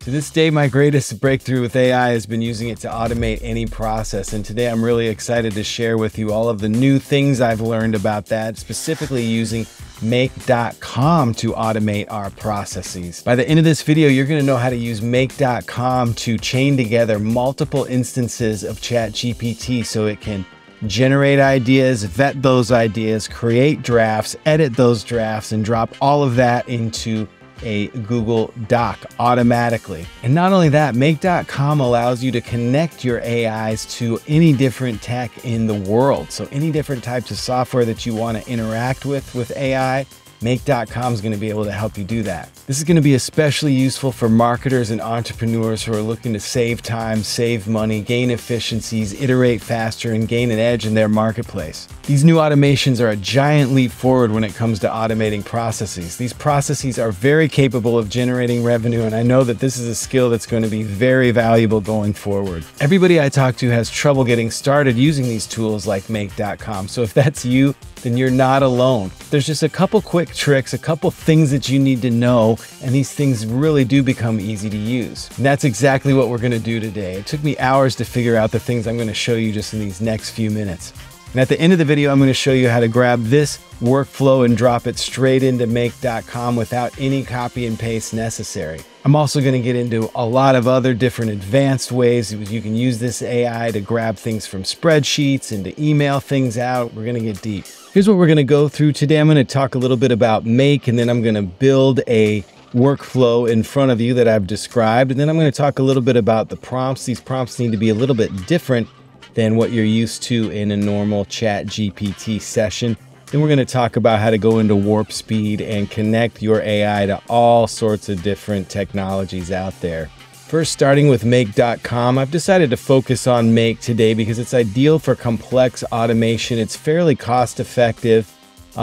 To this day, my greatest breakthrough with AI has been using it to automate any process, and today I'm really excited to share with you all of the new things I've learned about that, specifically using Make.com to automate our processes. By the end of this video, you're going to know how to use Make.com to chain together multiple instances of ChatGPT so it can generate ideas, vet those ideas, create drafts, edit those drafts, and drop all of that into a Google Doc automatically. And not only that, Make.com allows you to connect your AIs to any different tech in the world. So any different types of software that you want to interact with AI, Make.com is going to be able to help you do that. This is going to be especially useful for marketers and entrepreneurs who are looking to save time, save money, gain efficiencies, iterate faster, and gain an edge in their marketplace. These new automations are a giant leap forward when it comes to automating processes. These processes are very capable of generating revenue, and I know that this is a skill that's going to be very valuable going forward. Everybody I talk to has trouble getting started using these tools like Make.com, so if that's you, then you're not alone. There's just a couple quick tricks, a couple things that you need to know, and these things really do become easy to use. And that's exactly what we're going to do today. It took me hours to figure out the things I'm going to show you just in these next few minutes. And at the end of the video, I'm going to show you how to grab this workflow and drop it straight into Make.com without any copy and paste necessary. I'm also going to get into a lot of other different advanced ways you can use this AI to grab things from spreadsheets and to email things out. We're going to get deep. Here's what we're going to go through today. I'm going to talk a little bit about Make, and then I'm going to build a workflow in front of you that I've described. And then I'm going to talk a little bit about the prompts. These prompts need to be a little bit different than what you're used to in a normal ChatGPT session. Then we're going to talk about how to go into warp speed and connect your AI to all sorts of different technologies out there. First, starting with Make.com, I've decided to focus on Make today because it's ideal for complex automation. It's fairly cost effective.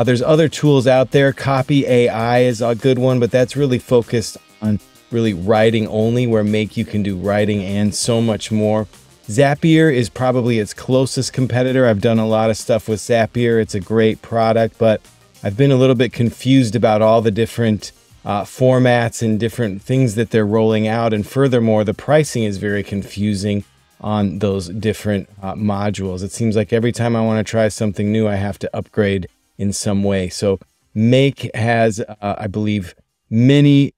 There's other tools out there. Copy AI is a good one, but that's really focused on really writing only, where Make you can do writing and so much more. Zapier is probably its closest competitor. I've done a lot of stuff with Zapier. It's a great product, but I've been a little bit confused about all the different formats and different things that they're rolling out. And furthermore, the pricing is very confusing on those different modules. It seems like every time I want to try something new, I have to upgrade in some way. So Make has, I believe, many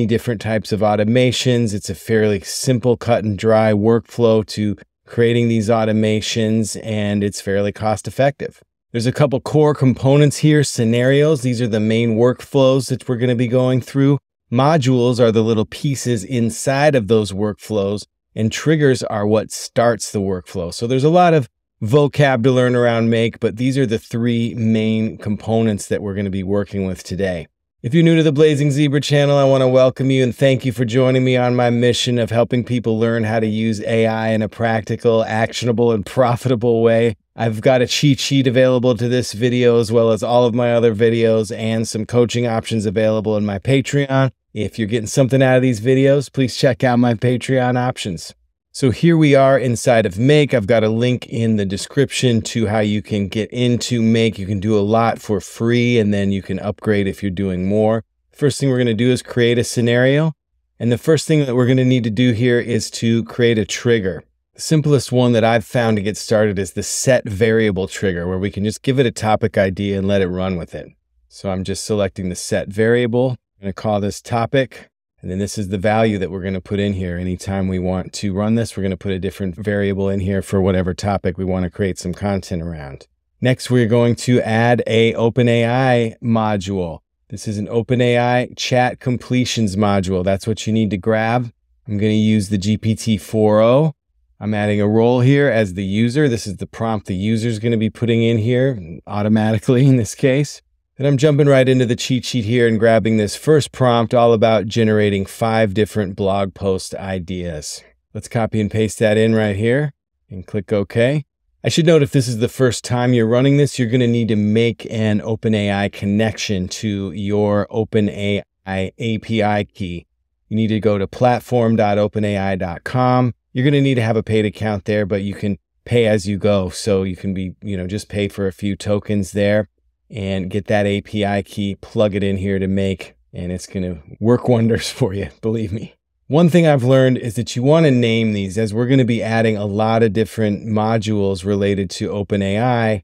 different types of automations. It's a fairly simple, cut and dry workflow to creating these automations, and it's fairly cost effective. There's a couple core components here. Scenarios, these are the main workflows that we're going to be going through. Modules are the little pieces inside of those workflows, and triggers are what starts the workflow. So there's a lot of vocab to learn around Make, but these are the three main components that we're going to be working with today. If you're new to the Blazing Zebra channel, I want to welcome you and thank you for joining me on my mission of helping people learn how to use AI in a practical, actionable, and profitable way. I've got a cheat sheet available to this video, as well as all of my other videos, and some coaching options available in my Patreon. If you're getting something out of these videos, please check out my Patreon options. So here we are inside of Make. I've got a link in the description to how you can get into Make. You can do a lot for free, and then you can upgrade if you're doing more. First thing we're going to do is create a scenario. And the first thing that we're going to need to do here is to create a trigger. The simplest one that I've found to get started is the set variable trigger, where we can just give it a topic ID and let it run with it. So I'm just selecting the set variable. I'm going to call this topic. And then this is the value that we're going to put in here. Anytime we want to run this, we're going to put a different variable in here for whatever topic we want to create some content around. Next, we're going to add a OpenAI module. This is an OpenAI chat completions module. That's what you need to grab. I'm going to use the GPT-4o. I'm adding a role here as the user. This is the prompt the user is going to be putting in here automatically in this case. Then I'm jumping right into the cheat sheet here and grabbing this first prompt all about generating 5 different blog post ideas. Let's copy and paste that in right here and click OK. I should note, if this is the first time you're running this, you're going to need to make an OpenAI connection to your OpenAI API key. You need to go to platform.openai.com. You're going to need to have a paid account there, but you can pay as you go. So you can be, just pay for a few tokens there and get that API key, plug it in here to Make, and it's going to work wonders for you, believe me. One thing I've learned is that you want to name these, as we're going to be adding a lot of different modules related to OpenAI.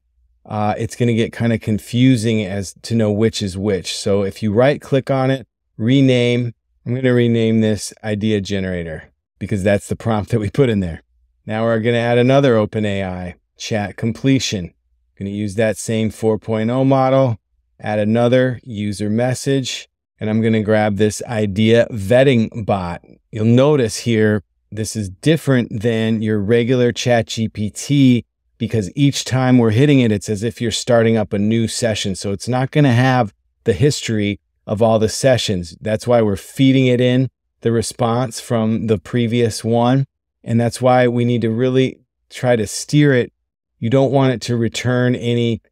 It's going to get kind of confusing as to know which is which. So if you right click on it, rename, I'm going to rename this idea generator because that's the prompt that we put in there. Now we're going to add another OpenAI chat completion. Going to use that same 4.0 model, add another user message. And I'm going to grab this idea vetting bot. You'll notice here, this is different than your regular ChatGPT because each time we're hitting it, it's as if you're starting up a new session. So it's not going to have the history of all the sessions. That's why we're feeding it in the response from the previous one. And that's why we need to really try to steer it. You don't want it to return any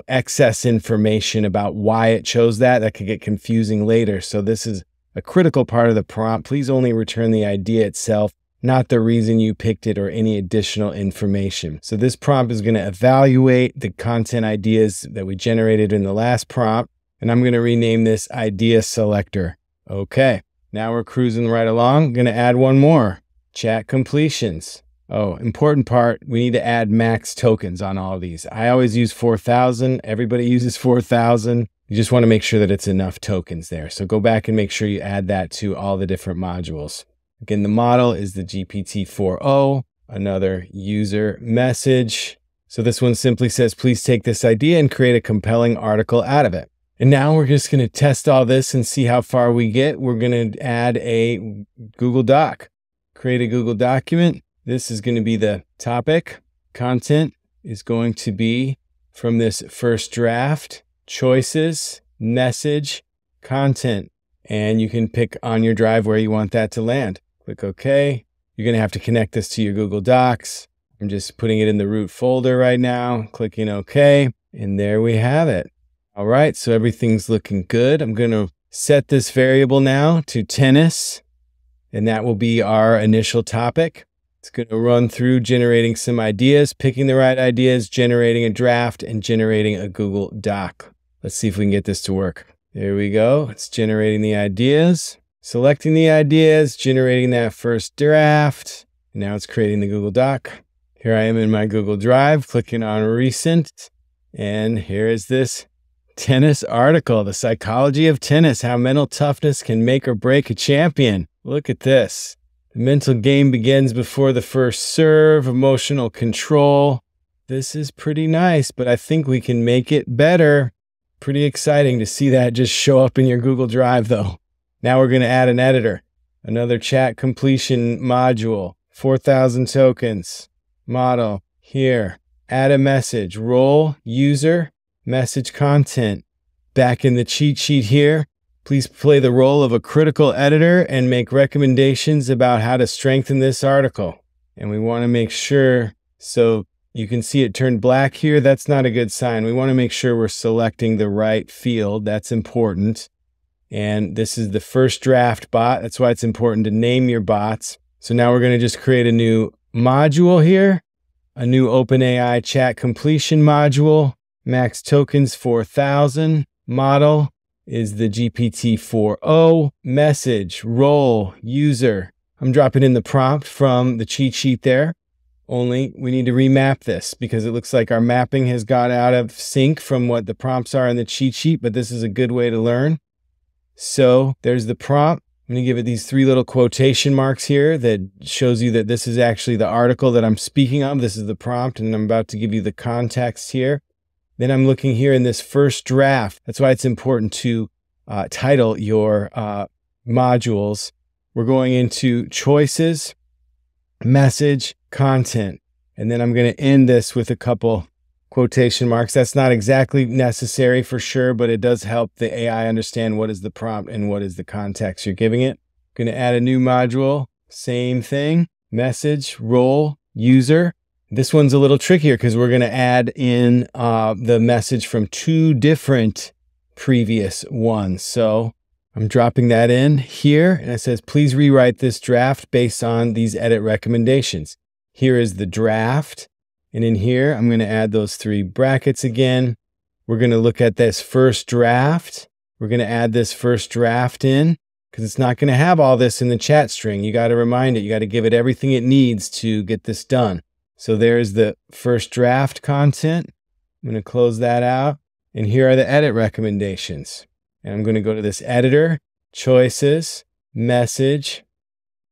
excess information about why it chose that. That could get confusing later. So this is a critical part of the prompt. Please only return the idea itself, not the reason you picked it or any additional information. So this prompt is going to evaluate the content ideas that we generated in the last prompt. And I'm going to rename this idea selector. Okay, now we're cruising right along. I'm going to add one more, chat completions. Oh, important part, we need to add max tokens on all of these. I always use 4,000. Everybody uses 4,000. You just want to make sure that it's enough tokens there. So go back and make sure you add that to all the different modules. Again, the model is the GPT-4o, another user message. So this one simply says, please take this idea and create a compelling article out of it. And now we're just going to test all this and see how far we get. We're going to add a Google Doc, create a Google document. This is going to be the topic. Content is going to be from this first draft, choices, message, content. And you can pick on your drive where you want that to land. Click OK. You're going to have to connect this to your Google Docs. I'm just putting it in the root folder right now, clicking OK. And there we have it. All right, so everything's looking good. I'm going to set this variable now to tennis, and that will be our initial topic. It's going to run through generating some ideas, picking the right ideas, generating a draft, and generating a Google Doc. Let's see if we can get this to work. There we go. It's generating the ideas, selecting the ideas, generating that first draft. Now it's creating the Google Doc. Here I am in my Google Drive, clicking on recent. And here is this tennis article, The Psychology of Tennis, How Mental Toughness Can Make or Break a Champion. Look at this. The mental game begins before the first serve, emotional control. This is pretty nice, but I think we can make it better. Pretty exciting to see that just show up in your Google Drive though. Now we're going to add an editor, another chat completion module, 4,000 tokens, model here, add a message, role, user, message content. Back in the cheat sheet here, please play the role of a critical editor and make recommendations about how to strengthen this article. And we want to make sure, so you can see it turned black here. That's not a good sign. We want to make sure we're selecting the right field. That's important. And this is the first draft bot. That's why it's important to name your bots. So now we're going to just create a new module here, a new OpenAI chat completion module, max tokens 4,000, model is the GPT-4o, message, role, user. I'm dropping in the prompt from the cheat sheet there. Only we need to remap this because it looks like our mapping has got out of sync from what the prompts are in the cheat sheet, but this is a good way to learn. So there's the prompt. I'm going to give it these 3 little quotation marks here that shows you that this is actually the article that I'm speaking of. This is the prompt, and I'm about to give you the context here. Then I'm looking here in this first draft. That's why it's important to title your modules. We're going into choices, message, content. And then I'm going to end this with a couple quotation marks. That's not exactly necessary for sure, but it does help the AI understand what is the prompt and what is the context you're giving it. I'm going to add a new module. Same thing. Message, role, user. This one's a little trickier because we're going to add in the message from 2 different previous ones. So I'm dropping that in here, and it says, please rewrite this draft based on these edit recommendations. Here is the draft. And in here, I'm going to add those 3 brackets again. We're going to look at this first draft. We're going to add this first draft in. because it's not going to have all this in the chat string. You got to remind it, you got to give it everything it needs to get this done. So there's the first draft content. I'm going to close that out. And here are the edit recommendations. And I'm going to go to this editor, choices, message,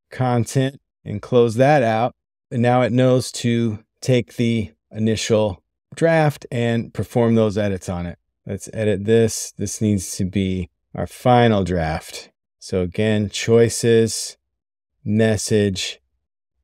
content, and close that out. And now it knows to take the initial draft and perform those edits on it. Let's edit this. This needs to be our final draft. So again, choices, message,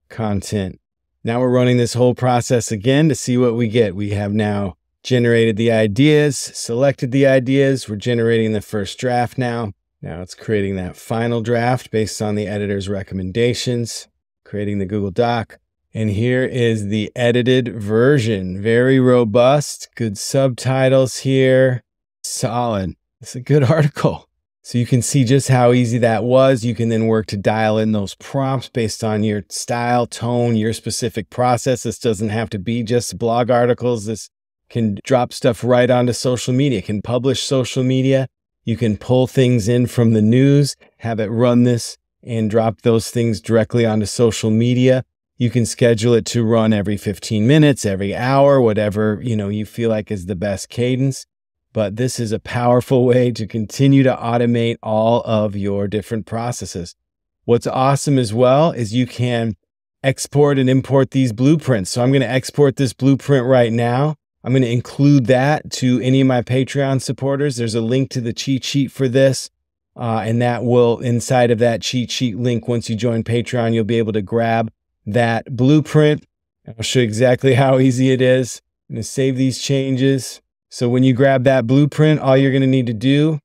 content. Now we're running this whole process again to see what we get. We have now generated the ideas, selected the ideas. We're generating the first draft now. Now it's creating that final draft based on the editor's recommendations, creating the Google Doc. And here is the edited version. Very robust, good subtitles here. Solid. It's a good article. So you can see just how easy that was. You can then work to dial in those prompts based on your style, tone, your specific process. This doesn't have to be just blog articles. This can drop stuff right onto social media, can publish social media. You can pull things in from the news, have it run this and drop those things directly onto social media. You can schedule it to run every 15 minutes, every hour, whatever, you feel like is the best cadence. But this is a powerful way to continue to automate all of your different processes. What's awesome as well is you can export and import these blueprints. So I'm going to export this blueprint right now. I'm going to include that to any of my Patreon supporters. There's a link to the cheat sheet for this. And that will, inside of that cheat sheet link, once you join Patreon, you'll be able to grab that blueprint. I'll show you exactly how easy it is. I'm going to save these changes. So when you grab that blueprint, all you're going to need to do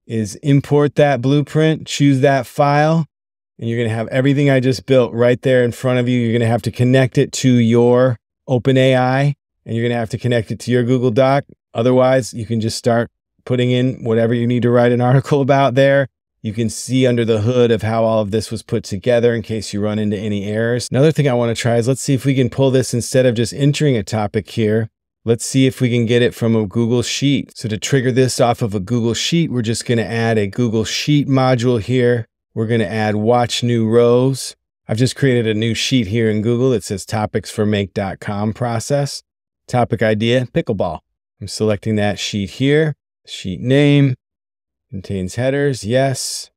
is import that blueprint, choose that file, and you're going to have everything I just built right there in front of you. You're going to have to connect it to your OpenAI, and you're going to have to connect it to your Google Doc. Otherwise, you can just start putting in whatever you need to write an article about there. You can see under the hood of how all of this was put together in case you run into any errors. Another thing I want to try is let's see if we can pull this instead of just entering a topic here. Let's see if we can get it from a Google Sheet. So to trigger this off of a Google Sheet, we're just going to add a Google Sheet module here. We're going to add watch new rows. I've just created a new sheet here in Google. It says topics for make.com process. Topic idea, pickleball. I'm selecting that sheet here. Sheet name contains headers. Yes,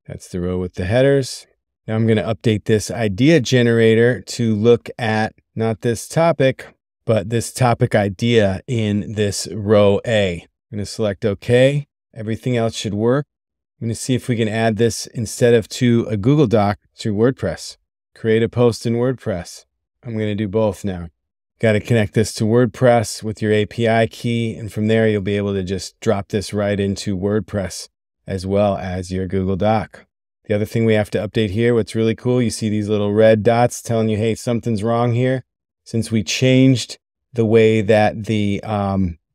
that's the row with the headers. Now I'm going to update this idea generator to look at not this topic, but this topic idea in this row A. I'm going to select OK. Everything else should work. I'm going to see if we can add this instead of to a Google Doc to WordPress. Create a post in WordPress. I'm going to do both now. Got to connect this to WordPress with your API key, and from there you'll be able to just drop this right into WordPress as well as your Google Doc. The other thing we have to update here, what's really cool, you see these little red dots telling you, hey, something's wrong here. Since we changed the way that the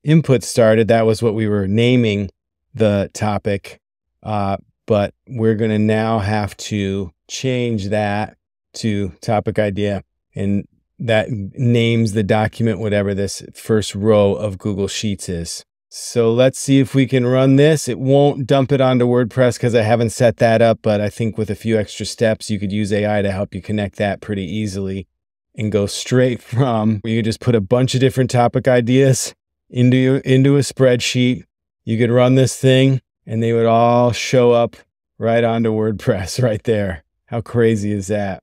input started, that was what we were naming the topic, but we're going to now have to change that to topic idea, and that names the document whatever this first row of Google Sheets is. So let's see if we can run this. It won't dump it onto WordPress because I haven't set that up, but I think with a few extra steps, you could use AI to help you connect that pretty easily and go straight from, you could just put a bunch of different topic ideas into a spreadsheet. You could run this thing and they would all show up right onto WordPress right there. How crazy is that?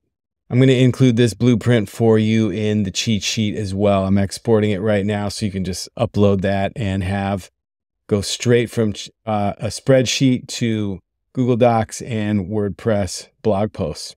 I'm going to include this blueprint for you in the cheat sheet as well. I'm exporting it right now so you can just upload that and go straight from a spreadsheet to Google Docs and WordPress blog posts.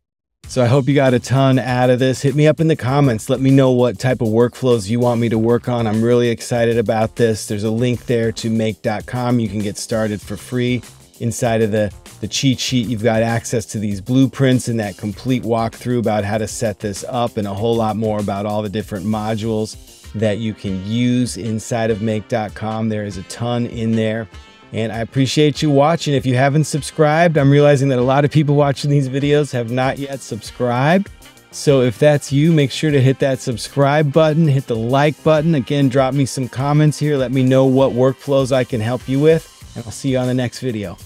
So I hope you got a ton out of this. Hit me up in the comments. Let me know what type of workflows you want me to work on. I'm really excited about this. There's a link there to make.com. You can get started for free. Inside of the cheat sheet, you've got access to these blueprints and that complete walkthrough about how to set this up, and a whole lot more about all the different modules that you can use inside of make.com. There is a ton in there. And I appreciate you watching. If you haven't subscribed, I'm realizing that a lot of people watching these videos have not yet subscribed. So if that's you, make sure to hit that subscribe button, hit the like button. Again, drop me some comments here. Let me know what workflows I can help you with, and I'll see you on the next video.